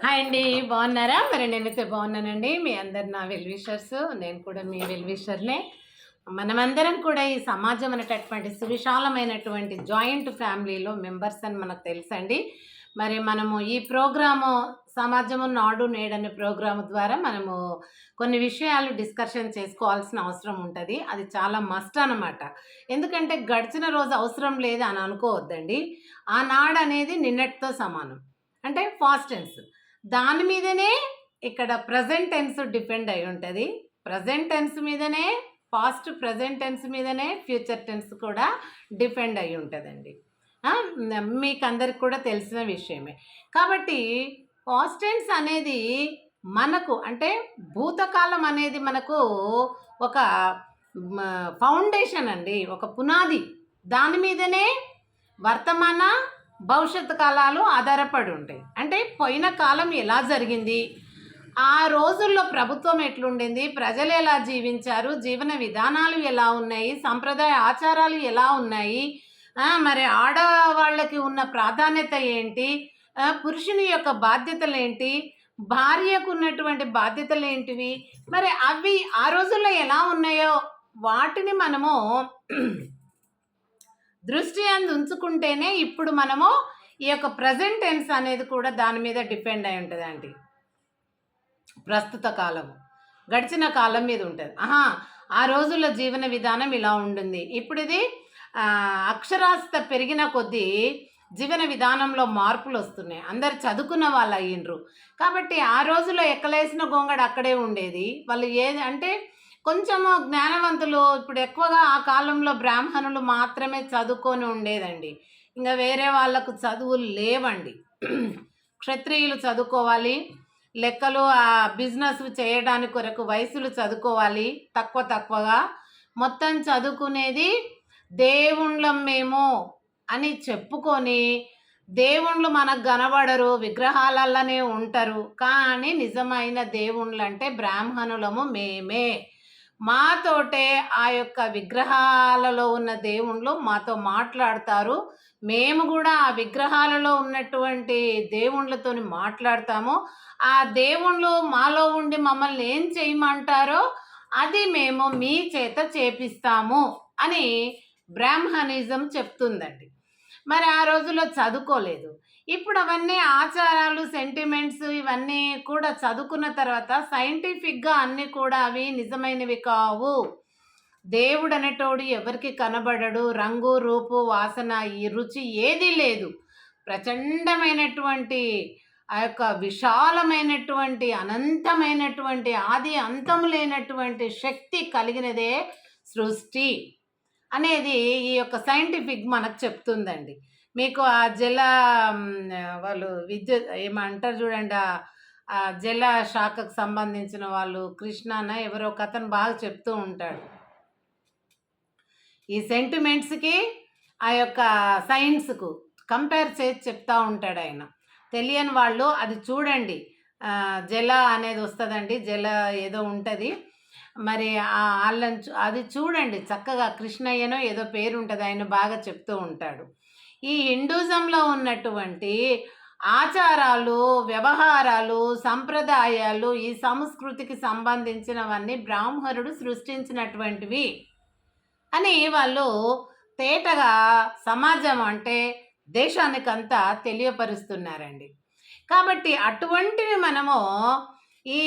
Hi అండి. బాగున్నారా? మరి నేనైతే బాగున్నానండి. మీ అందరు నా వెల్ విషర్స్. నేను కూడా మీ వెల్ విషర్‌నే. మనమందరం కూడా ఈ సమాజం అనేటటువంటి సువిశాలమైనటువంటి జాయింట్ ఫ్యామిలీలో మెంబర్స్ అని మనకు తెలుసండి. మరి మనము ఈ ప్రోగ్రాము సమాజము నాడు నేడనే ప్రోగ్రాము ద్వారా మనము కొన్ని విషయాలు డిస్కషన్ చేసుకోవాల్సిన అవసరం ఉంటది. అది చాలా మస్ట్ అనమాట. ఎందుకంటే గడిచిన రోజు అవసరం లేదు అని అనుకోవద్దండి. ఆనాడనేది నిన్నటితో సమానం. అంటే పాస్ట్ టెన్స్. దాని మీదనే ఇక్కడ ప్రెజెంట్ టెన్స్ డిపెండ్ అయి ఉంటది. ప్రెజెంట్ టెన్స్ మీదనే పాస్ట్, ప్రెజెంట్ టెన్స్ మీదనే ఫ్యూచర్ టెన్స్ కూడా డిపెండ్ అయి ఉంటదండి. మీకందరికి కూడా తెలిసిన విషయమే. కాబట్టి పాస్ట్ టెన్స్ అనేది మనకు అంటే భూతకాలం అనేది మనకు ఒక ఫౌండేషన్ అండి, ఒక పునాది. దాని మీదనే వర్తమాన భవిష్యత్తు కాలాలు ఆధారపడి ఉంటాయి. అంటే పోయిన కాలం ఎలా జరిగింది, ఆ రోజుల్లో ప్రభుత్వం ఎట్లుండింది, ప్రజలు ఎలా జీవించారు, జీవన విధానాలు ఎలా ఉన్నాయి, సంప్రదాయ ఆచారాలు ఎలా ఉన్నాయి, మరి ఆడవాళ్ళకి ఉన్న ప్రాధాన్యత ఏంటి, పురుషుని యొక్క బాధ్యతలు ఏంటి, భార్యకు ఉన్నటువంటి బాధ్యతలు ఏంటివి, మరి అవి ఆ రోజుల్లో ఎలా ఉన్నాయో వాటిని మనము దృష్టి ఉంచుకుంటేనే ఇప్పుడు మనము ఈ యొక్క ప్రజెంట్ టెన్స్ అనేది కూడా దాని మీద డిపెండ్ అయి ఉంటుందండి. ప్రస్తుత కాలం, గడిచిన కాలం మీద ఉంటుంది. ఆ రోజుల్లో జీవన విధానం ఇలా ఉంటుంది. ఇప్పుడు ఇది అక్షరాస్యత పెరిగిన కొద్దీ జీవన విధానంలో మార్పులు వస్తున్నాయి. అందరు చదువుకున్న వాళ్ళు అయ్యిండ్రు. కాబట్టి ఆ రోజుల్లో ఎక్కలేసిన గొంగడు అక్కడే ఉండేది. వాళ్ళు ఏది అంటే కొంచెము జ్ఞానవంతులు. ఇప్పుడు ఎక్కువగా ఆ కాలంలో బ్రాహ్మణులు మాత్రమే చదువుకొని ఉండేదండి. ఇంకా వేరే వాళ్ళకు చదువులు లేవండి. క్షత్రియులు చదువుకోవాలి, లెక్కలు బిజినెస్ చేయడానికి కొరకు వయసులు చదువుకోవాలి తక్కువగా. మొత్తం చదువుకునేది దేవుళ్ళం మేము అని చెప్పుకొని, దేవుళ్ళు మనకు కనబడరు, విగ్రహాలలోనే ఉంటారు. కానీ నిజమైన దేవుళ్ళు అంటే బ్రాహ్మణులము మేమే. మాతోటే ఆ యొక్క విగ్రహాలలో ఉన్న దేవుళ్ళు మాతో మాట్లాడతారు. మేము కూడా ఆ విగ్రహాలలో ఉన్నటువంటి దేవుళ్ళతో మాట్లాడతాము. ఆ దేవుళ్ళు మాలో ఉండి మమ్మల్ని ఏం చేయమంటారో అది మేము మీ చేత చేపిస్తాము అని బ్రాహ్మణిజం చెప్తుందండి. మరి ఆ రోజుల్లో చదువుకోలేదు. ఇప్పుడు అవన్నీ ఆచారాలు, సెంటిమెంట్స్ ఇవన్నీ కూడా చదువుకున్న తర్వాత సైంటిఫిక్గా అన్నీ కూడా అవి నిజమైనవి కావు. దేవుడు అనేటోడు ఎవరికి కనబడడు. రంగు, రూపు, వాసన, ఈ రుచి ఏదీ లేదు. ప్రచండమైనటువంటి ఆ యొక్క విశాలమైనటువంటి అనంతమైనటువంటి ఆది అంతము లేనటువంటి శక్తి కలిగినదే సృష్టి అనేది ఈ యొక్క సైంటిఫిక్ మనకు చెప్తుందండి. మీకు ఆ వాళ్ళు విద్యుత్ ఏమంటారు చూడండి, ఆ జల శాఖకు సంబంధించిన వాళ్ళు కృష్ణాన ఎవరో కథను బాగా చెప్తూ ఉంటాడు. ఈ సెంటిమెంట్స్కి ఆ యొక్క సైన్స్కు కంపేర్ చేసి చెప్తూ ఉంటాడు ఆయన. తెలియని వాళ్ళు అది చూడండి. జల అనేది వస్తుందండి, జల ఏదో ఉంటుంది. మరి వాళ్ళని అది చూడండి చక్కగా. కృష్ణయ్యనో ఏదో పేరు ఉంటుంది, ఆయన బాగా చెప్తూ ఉంటాడు. ఈ హిందూజంలో ఉన్నటువంటి ఆచారాలు, వ్యవహారాలు, సంప్రదాయాలు, ఈ సంస్కృతికి సంబంధించినవన్నీ బ్రాహ్మణుడు సృష్టించినటువంటివి అని వాళ్ళు తేటగా సమాజం అంటే దేశానికంతా తెలియపరుస్తున్నారండి. కాబట్టి అటువంటివి మనము ఈ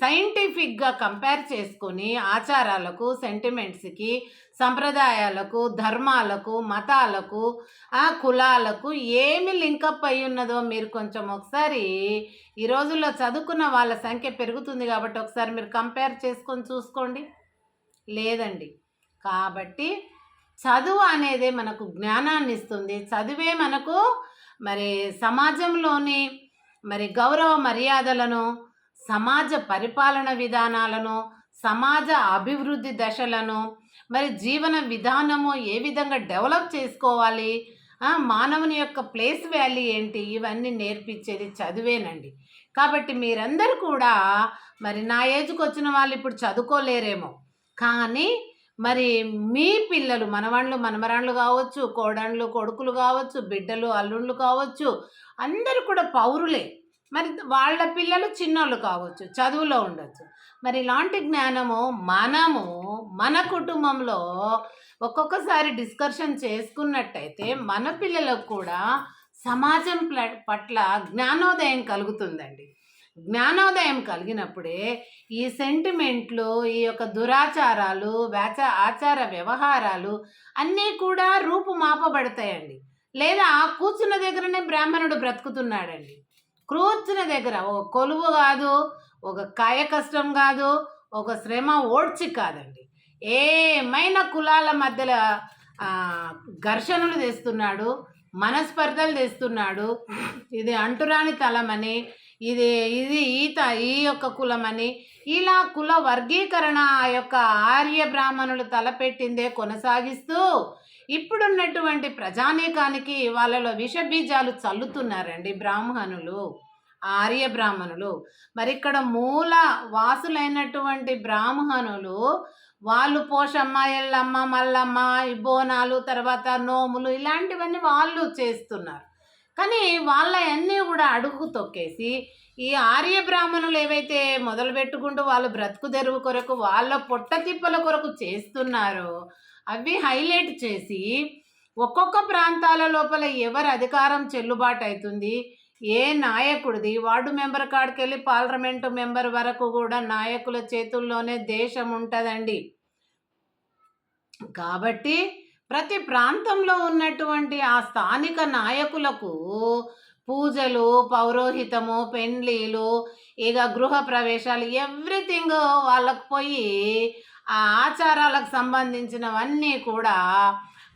సైంటిఫిక్గా కంపేర్ చేసుకొని ఆచారాలకు, సెంటిమెంట్స్కి, సంప్రదాయాలకు, ధర్మాలకు, మతాలకు, కులాలకు ఏమి లింకప్ అయి ఉన్నదో మీరు కొంచెం ఒకసారి ఈ రోజుల్లో చదువుకున్న వాళ్ళ సంఖ్య పెరుగుతుంది కాబట్టి ఒకసారి మీరు కంపేర్ చేసుకొని చూసుకోండి. లేదండి. కాబట్టి చదువు అనేదే మనకు జ్ఞానాన్ని ఇస్తుంది. చదువే మనకు మరి సమాజంలోని మరి గౌరవ మర్యాదలను, సమాజ పరిపాలన విధానాలను, సమాజ అభివృద్ధి దశలను, మరి జీవన విధానము ఏ విధంగా డెవలప్ చేసుకోవాలి, మానవుని యొక్క ప్లేస్ వాల్యూ ఏంటి, ఇవన్నీ నేర్పించేది చదువేనండి. కాబట్టి మీరందరూ కూడా మరి నా ఏజ్కి వచ్చిన వాళ్ళు ఇప్పుడు చదువుకోలేరేమో, కానీ మరి మీ పిల్లలు మనవళ్ళు, మనమరాళ్ళు కావచ్చు, కోడళ్ళు, కొడుకులు కావచ్చు, బిడ్డలు, అల్లుళ్ళు కావచ్చు, అందరూ కూడా పౌరులే. మరి వాళ్ళ పిల్లలు చిన్నోళ్ళు కావచ్చు, చదువులో ఉండొచ్చు. మరి ఇలాంటి జ్ఞానము మనము మన కుటుంబంలో ఒక్కొక్కసారి డిస్కషన్ చేసుకున్నట్టయితే మన పిల్లలకు కూడా సమాజం పట్ల జ్ఞానోదయం కలుగుతుందండి. జ్ఞానోదయం కలిగినప్పుడే ఈ సెంటిమెంట్లు, ఈ యొక్క దురాచారాలు, ఆచార వ్యవహారాలు అన్నీ కూడా రూపుమాపబడతాయండి. లేదా కూర్చున్న దగ్గరనే బ్రాహ్మణుడు బ్రతుకుతున్నాడండి. కూర్చున్న దగ్గర ఒక కొలువు కాదు, ఒక కాయ కష్టం కాదు, ఒక శ్రమ ఓడ్చి కాదండి. ఏమైనా కులాల మధ్యలో ఘర్షణలు తెస్తున్నాడు, మనస్పర్ధలు తెస్తున్నాడు. ఇది అంటురాని తలమని, ఇది ఇది ఈత ఈ యొక్క కులమని, ఇలా కుల వర్గీకరణ ఆ యొక్క ఆర్య బ్రాహ్మణులు తలపెట్టిందే కొనసాగిస్తూ ఇప్పుడున్నటువంటి ప్రజానీకానికి వాళ్ళలో విషబీజాలు చల్లుతున్నారండి బ్రాహ్మణులు, ఆర్య బ్రాహ్మణులు. మరి ఇక్కడ మూల వాసులైనటువంటి బ్రాహ్మణులు వాళ్ళు పోషమ్మ, ఎల్లమ్మ, మల్లమ్మ, ఈ బోనాలు, తర్వాత నోములు ఇలాంటివన్నీ వాళ్ళు చేస్తున్నారు. కానీ వాళ్ళవన్నీ కూడా అడుగు తొక్కేసి ఈ ఆర్య బ్రాహ్మణులు ఏవైతే మొదలు పెట్టుకుంటూ వాళ్ళు బ్రతుకు తెరువు కొరకు, వాళ్ళ పొట్ట తిప్పల కొరకు చేస్తున్నారో అవి హైలైట్ చేసి ఒక్కొక్క ప్రాంతాల లోపల ఎవరి అధికారం చెల్లుబాటు అవుతుంది, ఏ నాయకుడిది, వార్డు మెంబర్ కాడికి వెళ్ళి పార్లమెంటు మెంబర్ వరకు కూడా నాయకుల చేతుల్లోనే దేశం ఉంటుందండి. కాబట్టి ప్రతి ప్రాంతంలో ఉన్నటువంటి ఆ స్థానిక నాయకులకు పూజలు, పౌరోహితము, పెండ్లీలు, ఇక గృహ ప్రవేశాలు ఎవ్రీథింగ్ వాళ్ళకు పోయి ఆ ఆచారాలకు సంబంధించినవన్నీ కూడా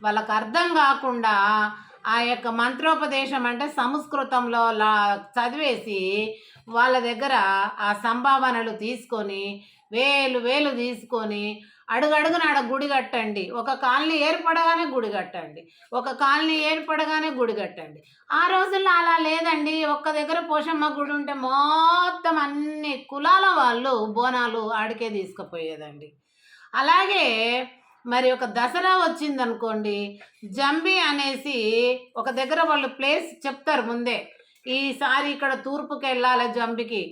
వాళ్ళకు అర్థం కాకుండా ఆ యొక్క మంత్రోపదేశం అంటే సంస్కృతంలో చదివేసి వాళ్ళ దగ్గర ఆ సంభావనలు తీసుకొని వేలు వేలు తీసుకొని అడుగడుగున ఆడ గుడి కట్టండి, ఒక కాలనీ ఏర్పడగానే గుడి కట్టండి, ఒక కాలనీ ఏర్పడగానే గుడి కట్టండి. ఆ రోజుల్లో అలా లేదండి. ఒక్క దగ్గర పోషమ్మ గుడి ఉంటే మొత్తం అన్ని కులాల వాళ్ళు బోనాలు ఆడికే తీసుకుపోయేదండి. అలాగే మరి ఒక దసరా వచ్చిందనుకోండి, జంబి అనేసి ఒక దగ్గర వాళ్ళు ప్లేస్ చెప్తారు ముందే, ఈసారి ఇక్కడ తూర్పుకి వెళ్ళాలి జంబికి,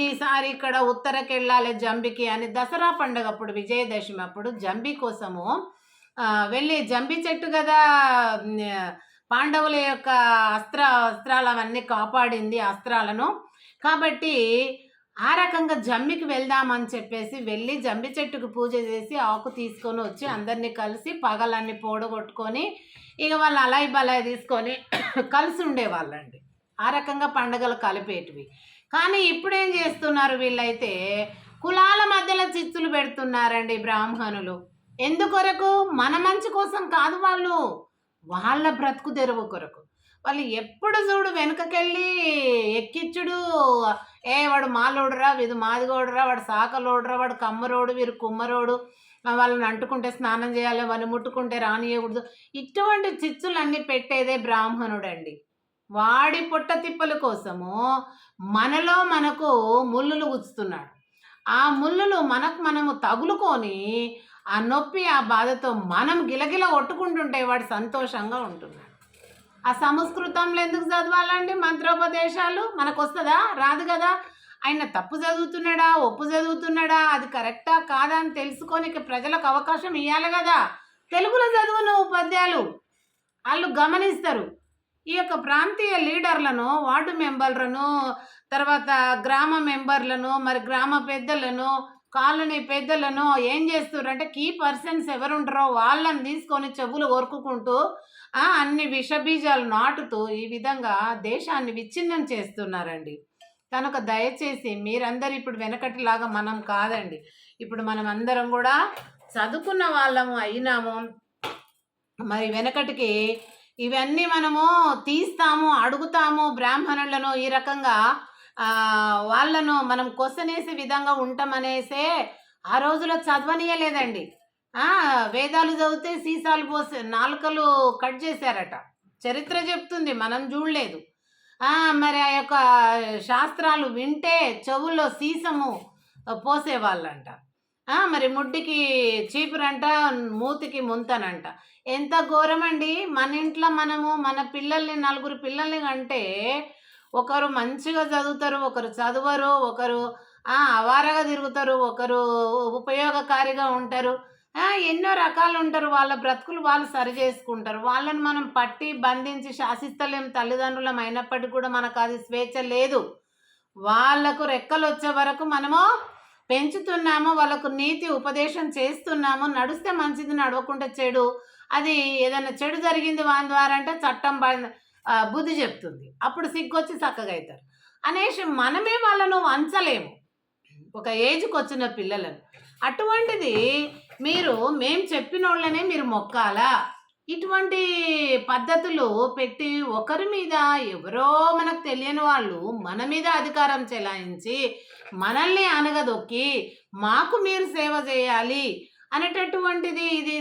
ఈసారి ఇక్కడ ఉత్తరకి వెళ్ళాలి జంబికి అని. దసరా పండుగ అప్పుడు, విజయదశమి అప్పుడు జంబి కోసము వెళ్ళి, జంబి చెట్టు కదా పాండవుల యొక్క అస్త్రాలు అవన్నీ కాపాడింది, అస్త్రాలను. కాబట్టి ఆ రకంగా జంబికి వెళ్దామని చెప్పేసి వెళ్ళి జంబి చెట్టుకు పూజ చేసి ఆకు తీసుకొని వచ్చి అందరినీ కలిసి పగలన్నీ పోడగొట్టుకొని ఇక వాళ్ళు అలాయి బలాయి తీసుకొని కలిసి ఉండేవాళ్ళండి. ఆ రకంగా పండుగలు కలిపేటివి. కానీ ఇప్పుడేం చేస్తున్నారు వీళ్ళైతే, కులాల మధ్యలో చిచ్చులు పెడుతున్నారండి బ్రాహ్మణులు. ఎందుకొరకు? మన మంచి కోసం కాదు, వాళ్ళ బ్రతుకు తెరువు కొరకు. వాళ్ళు ఎప్పుడు చూడు వెనుకకెళ్ళి ఎక్కిచ్చుడు, వాడు మాలోడురా, వీడు మాదిగోడురా, వాడు సాకలోడురా, వాడు కమ్మరోడు, వీరు కుమ్మరోడు, వాళ్ళని అంటుకుంటే స్నానం చేయాలి, వాళ్ళని ముట్టుకుంటే రానియకూడదు, ఇటువంటి చిచ్చులన్నీ పెట్టేదే బ్రాహ్మణుడండి. వాడి పొట్ట తిప్పల కోసము మనకు ముళ్ళులు గుచ్చుతున్నాడు. ఆ ముళ్ళులు మనము తగులుకొని ఆ నొప్పి, ఆ బాధతో మనం గిలగిల కొట్టుకుంటుంటే వాడు సంతోషంగా ఉంటున్నాడు. ఆ సంస్కృతంలో ఎందుకు చదవాలండి మంత్రోపదేశాలు? మనకు వస్తుందా? రాదు కదా. ఆయన తప్పు చదువుతున్నాడా, ఒప్పు చదువుతున్నాడా, అది కరెక్టా కాదా అని తెలుసుకోనికి ప్రజలకు అవకాశం ఇవ్వాలి కదా. తెలుగులో చదువును పద్యాలు వాళ్ళు గమనిస్తారు. ఈ యొక్క ప్రాంతీయ లీడర్లను, వార్డు మెంబర్లను, తర్వాత గ్రామ మెంబర్లను, మరి గ్రామ పెద్దలను, కాలనీ పెద్దలను ఏం చేస్తున్నారంటే, కీ పర్సన్స్ ఎవరుంటారో వాళ్ళని తీసుకొని చెవులు కొరుకుంటూ అన్ని విషబీజాలు నాటుతూ ఈ విధంగా దేశాన్ని విచ్ఛిన్నం చేస్తున్నారండి. కనుక దయచేసి మీరందరూ ఇప్పుడు వెనకటిలాగా మనం కాదండి. ఇప్పుడు మనం అందరం కూడా చదువుకున్న వాళ్ళము అయినాము. మరి వెనకటికి ఇవన్నీ మనము తీస్తాము, అడుగుతాము బ్రాహ్మణులను. ఈ రకంగా వాళ్ళను మనం కొసనేసే విధంగా ఉంటామనేసే ఆ రోజులో చదవనీయలేదండి. వేదాలు చదివితే సీసాలు పోసే నాలుకలు కట్ చేశారట, చరిత్ర చెప్తుంది, మనం చూడలేదు. మరి ఆ యొక్క శాస్త్రాలు వింటే చెవుల్లో సీసము పోసేవాళ్ళంట. మరి ముడ్డికి చీపురంట, మూతికి ముంతనంట. ఎంత ఘోరమండి. మన ఇంట్లో మనము మన పిల్లల్ని, నలుగురు పిల్లల్ని కంటే ఒకరు మంచిగా చదువుతారు, ఒకరు చదవరు, ఒకరు అవారగా తిరుగుతారు, ఒకరు ఉపయోగకారిగా ఉంటారు. ఎన్నో రకాలుంటారు. వాళ్ళ బ్రతుకులు వాళ్ళు సరి చేసుకుంటారు. వాళ్ళని మనం పట్టి, బంధించి శాసిస్తలేం తల్లిదండ్రులం అయినప్పటికి కూడా మనకది స్వేచ్ఛ లేదు. వాళ్ళకు రెక్కలొచ్చే వరకు మనము పెంచుతున్నాము. వాళ్ళకు నీతి ఉపదేశం చేస్తున్నాము. నడుస్తే మంచిది, నడవకుంటే చెడు. అది ఏదైనా చెడు జరిగింది వాని ద్వారా అంటే చట్టం బుద్ధి చెప్తుంది. అప్పుడు సిగ్గొచ్చి సక్కగైతారు. అనేసి మనమే వాళ్ళను వంచలేము. ఒక ఏజ్‌కొచ్చిన పిల్లలను. అటువంటిది మేము చెప్పినోళ్ళనే మీరు మొక్కాలా? ఇటువంటి పద్ధతులు పెట్టి ఒకరి మీద ఎవరో మనకు తెలియని వాళ్ళు మన మీద అధికారం చెలాయించి, మనల్ని అణగదొక్కి, మాకు మీరు సేవ చేయాలి అనేటటువంటిది ఇది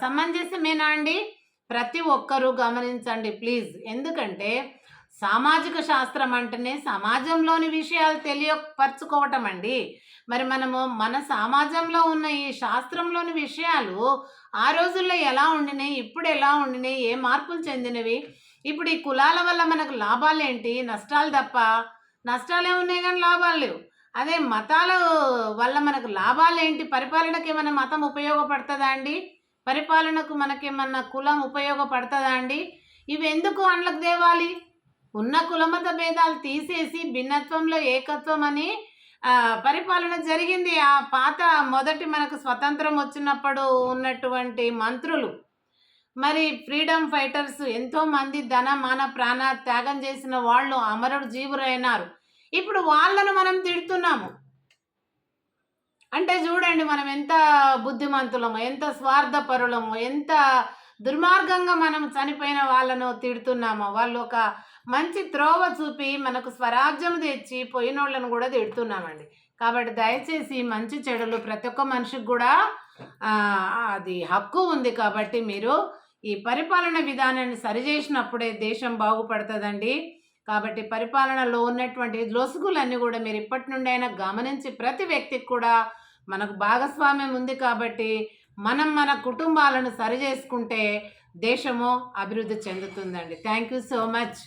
సమంజసమేనా అండి? ప్రతి ఒక్కరూ గమనించండి ప్లీజ్. ఎందుకంటే సామాజిక శాస్త్రం అంటేనే సమాజంలోని విషయాలు తెలియపరచుకోవటం అండి. మరి మనము మన సమాజంలో ఉన్న ఈ శాస్త్రంలోని విషయాలు ఆ రోజుల్లో ఎలా ఉండినాయి, ఇప్పుడు ఎలా ఉండినాయి, ఏ మార్పులు చెందినవి, ఇప్పుడు ఈ కులాల వల్ల మనకు లాభాలేంటి, నష్టాలు తప్ప. నష్టాలే ఉన్నాయి కానీ లాభాలు లేవు. అదే మతాల వల్ల మనకు లాభాలేంటి, పరిపాలనకి ఏమైనా మతం ఉపయోగపడుతుందా అండి? పరిపాలనకు మనకేమన్నా కులం ఉపయోగపడుతుందా అండి? ఇవి ఎందుకు అండ్లకు తేవాలి? ఉన్న కులమత భేదాలు తీసేసి భిన్నత్వంలో ఏకత్వం అని పరిపాలన జరిగింది. ఆ పాత మొదటి మనకు స్వతంత్రం వచ్చినప్పుడు ఉన్నటువంటి మంత్రులు, మరి ఫ్రీడమ్ ఫైటర్స్ ఎంతోమంది ధన మాన ప్రాణ త్యాగం చేసిన వాళ్ళు అమరుడు జీవులైనారు. ఇప్పుడు వాళ్ళను మనం తిడుతున్నాము అంటే చూడండి మనం ఎంత బుద్ధిమంతులమో, ఎంత స్వార్థపరులమో, ఎంత దుర్మార్గంగా మనం చనిపోయిన వాళ్ళను తిడుతున్నామో. వాళ్ళు ఒక మంచి త్రోవ చూపి మనకు స్వరాజ్యం తెచ్చి పోయినోళ్ళను కూడా తిడుతున్నామండి. కాబట్టి దయచేసి మంచి చెడులు ప్రతి ఒక్క మనిషికి కూడా అది హక్కు ఉంది. కాబట్టి మీరు ఈ పరిపాలన విధానాన్ని సరిచేసినప్పుడే దేశం బాగుపడుతుందండి. కాబట్టి పరిపాలనలో ఉన్నటువంటి లొసుగులన్నీ కూడా మీరు ఇప్పటి నుండి అయినా గమనించి ప్రతి వ్యక్తికి కూడా మనకు భాగస్వామ్యం ఉంది కాబట్టి మనం మన కుటుంబాలను సరిచేసుకుంటే దేశము అభివృద్ధి చెందుతుందండి. Thank you so much.